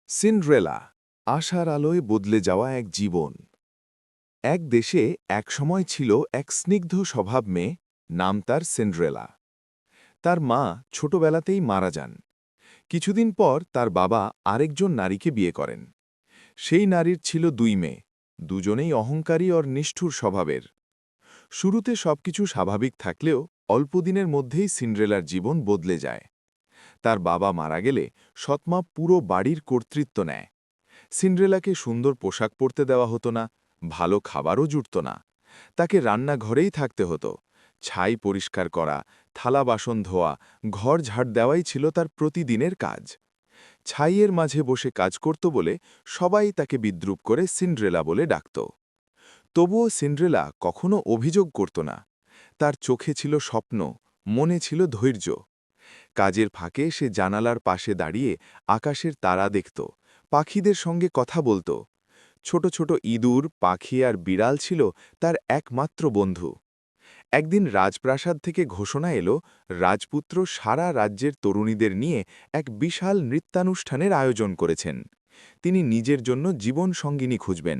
Cinderella আশার আলোয় বদলে যাওয়া এক জীবন। এক দেশে একসময় ছিল এক স্নিগ্ধ স্বভাব মেয়ে, নাম তার সিন্ড্রেলা। তার মা ছোটবেলাতেই মারা যান। কিছুদিন পর তার বাবা আরেকজন নারীকে বিয়ে করেন। সেই নারীর ছিল দুই মেয়ে, দুজনেই অহংকারী আর নিষ্ঠুর স্বভাবের। শুরুতে সবকিছু স্বাভাবিক থাকলেও অল্পদিনের মধ্যেই সিন্ড্রেলার জীবন বদলে যায়। তার বাবা মারা গেলে সৎমা পুরো বাড়ির কর্তৃত্ব নেয়। সিন্ড্রেলাকে সুন্দর পোশাক পরতে দেওয়া হতো না, ভালো খাবারও জুটত না। তাকে রান্নাঘরেই থাকতে হতো। ছাই পরিষ্কার করা, থালা বাসন ধোয়া, ঘর ঝাড় দেওয়াই ছিল তার প্রতিদিনের কাজ। ছাইয়ের মাঝে বসে কাজ করত বলে সবাই তাকে বিদ্রূপ করে সিন্ড্রেলা বলে ডাকত। তবুও সিন্ড্রেলা কখনো অভিযোগ করত না। তার চোখে ছিল স্বপ্ন, মনে ছিল ধৈর্য। কাজের ফাঁকে সে জানালার পাশে দাঁড়িয়ে আকাশের তারা দেখত, পাখিদের সঙ্গে কথা বলত। ছোট ছোট ইঁদুর, পাখি আর বিড়াল ছিল তার একমাত্র বন্ধু। একদিন রাজপ্রাসাদ থেকে ঘোষণা এলো, রাজপুত্র সারা রাজ্যের তরুণীদের নিয়ে এক বিশাল নৃত্যানুষ্ঠানের আয়োজন করেছেন। তিনি নিজের জন্য জীবন সঙ্গিনী খুঁজবেন।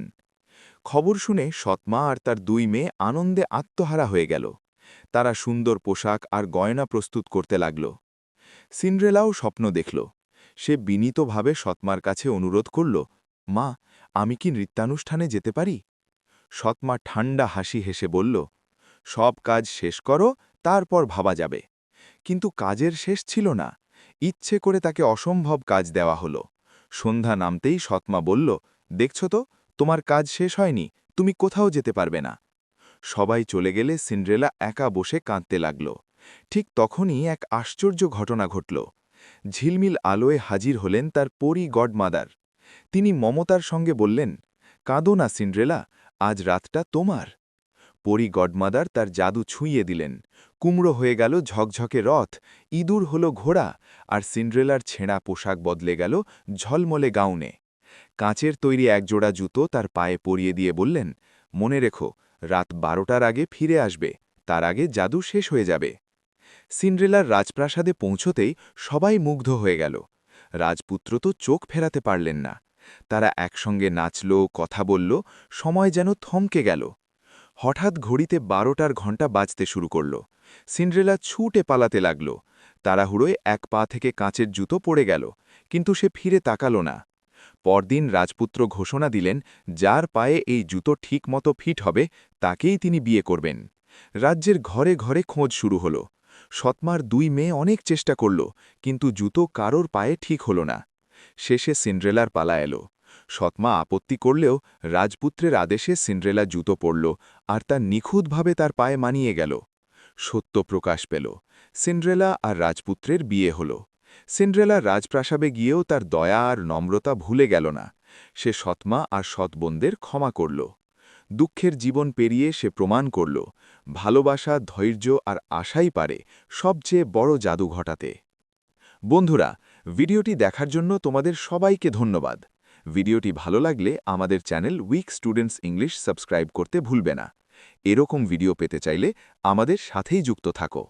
খবর শুনে সৎমা আর তার দুই মেয়ে আনন্দে আত্মহারা হয়ে গেল। তারা সুন্দর পোশাক আর গয়না প্রস্তুত করতে লাগল। সিন্ড্রেলাও স্বপ্ন দেখল। সে বিনীতভাবে সৎমার কাছে অনুরোধ করল, মা, আমি কি নৃত্যানুষ্ঠানে যেতে পারি? সৎমা ঠান্ডা হাসি হেসে বলল, সব কাজ শেষ করো, তারপর ভাবা যাবে। কিন্তু কাজের শেষ ছিল না। ইচ্ছে করে তাকে অসম্ভব কাজ দেওয়া হলো। সন্ধ্যা নামতেই সৎমা বলল, দেখছ তো, তোমার কাজ শেষ হয়নি, তুমি কোথাও যেতে পারবে না। সবাই চলে গেলে সিন্ড্রেলা একা বসে কাঁদতে লাগল। ঠিক তখনই এক আশ্চর্য ঘটনা ঘটল। ঝিলমিল আলোয় হাজির হলেন তার পরী গডমাদার। তিনি মমতার সঙ্গে বললেন, কাঁদো না সিন্ড্রেলা, আজ রাতটা তোমার। পরী গডমাদার তার জাদু ছুঁইয়ে দিলেন। কুমড়ো হয়ে গেল ঝকঝকে রথ, ইঁদুর হল ঘোড়া, আর সিন্ড্রেলার ছেঁড়া পোশাক বদলে গেল ঝলমলে গাউনে। কাঁচের তৈরি একজোড়া জুতো তার পায়ে পরিয়ে দিয়ে বললেন, মনে রেখো, রাত 12টার আগে ফিরে আসবে, তার আগে জাদু শেষ হয়ে যাবে। সিন্ড্রেলার রাজপ্রাসাদে পৌঁছতেই সবাই মুগ্ধ হয়ে গেল। রাজপুত্র তো চোখ ফেরাতে পারলেন না। তারা একসঙ্গে নাচল, কথা বলল, সময় যেন থমকে গেল। হঠাৎ ঘড়িতে 12টার ঘণ্টা বাজতে শুরু করল। সিন্ড্রেলা ছুটে পালাতে লাগল। তাড়াহুড়োয় এক পা থেকে কাঁচের জুতো পড়ে গেল, কিন্তু সে ফিরে তাকাল না। পরদিন রাজপুত্র ঘোষণা দিলেন, যার পায়ে এই জুতো ঠিকমতো ফিট হবে তাকেই তিনি বিয়ে করবেন। রাজ্যের ঘরে ঘরে খোঁজ শুরু হল। সৎমার দুই মেয়ে অনেক চেষ্টা করল, কিন্তু জুতো কারোর পায়ে ঠিক হল না। শেষে সিন্ড্রেলার পালা এলো। সৎমা আপত্তি করলেও রাজপুত্রের আদেশে সিন্ড্রেলা জুতো পরল, আর তা নিখুঁতভাবে তার পায়ে মানিয়ে গেল। সত্য প্রকাশ পেল। সিন্ড্রেলা আর রাজপুত্রের বিয়ে হল। সিন্ড্রেলা রাজপ্রাসাদে গিয়েও তার দয়া আর নম্রতা ভুলে গেল না। সে সৎমা আর সৎবোনদের ক্ষমা করল। দুঃখের জীবন পেরিয়ে সে প্রমাণ করল, ভালোবাসা, ধৈর্য আর আশাই পারে সবচেয়ে বড় জাদু ঘটাতে। বন্ধুরা, ভিডিওটি দেখার জন্য তোমাদের সবাইকে ধন্যবাদ। ভিডিওটি ভালো লাগলে আমাদের channel week students English subscribe করতে ভুলবে না। এরকম ভিডিও পেতে চাইলে আমাদের সাথেই যুক্ত থাকো।